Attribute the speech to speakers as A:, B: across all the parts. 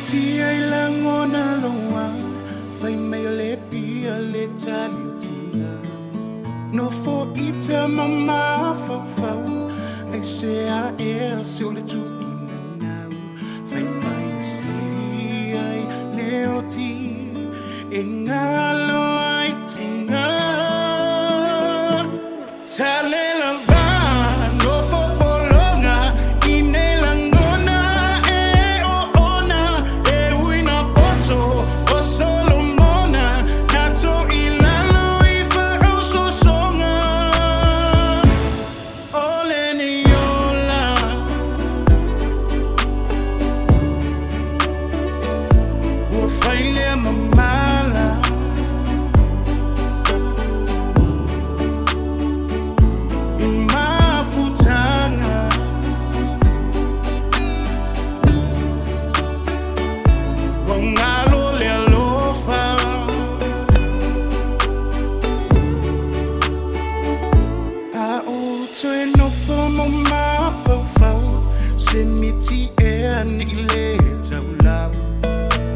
A: ti ai la ngona loa fai mai le pia le tali tina no fo ita mama fau fau ai se a e se o le tu ina nau fai mai si ai le o ti e ngalo ai tinga tale la se miti e ani le taulau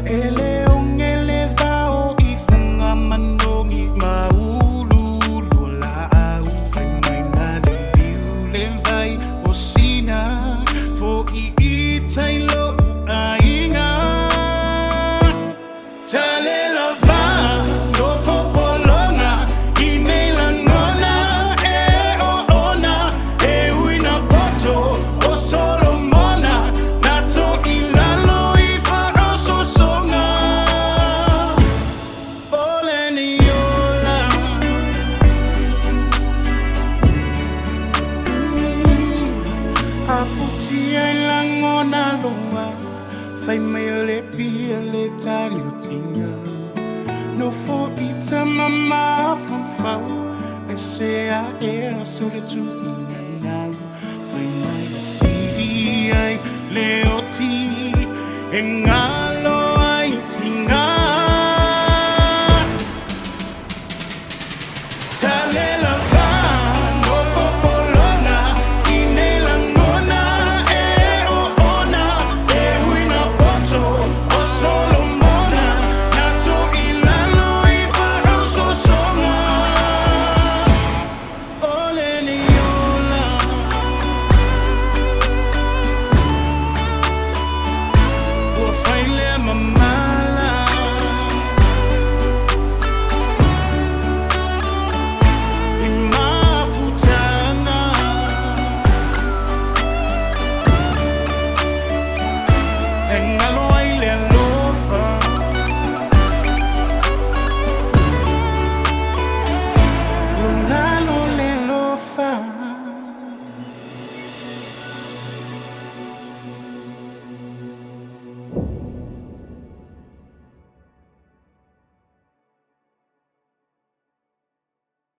A: ele ong ele vao I funga manongi maulu lula au fai mai na di viu le vai o sina fo I tailo ainga tale la va no fo polonga I nei la nona e o ona e uina poto o solo Aputi ai la ngona loa fai mai le pia le tali tinga no fo ita mama fau fau e se a e so le tu ina nau fai mai si ai le o ti e nga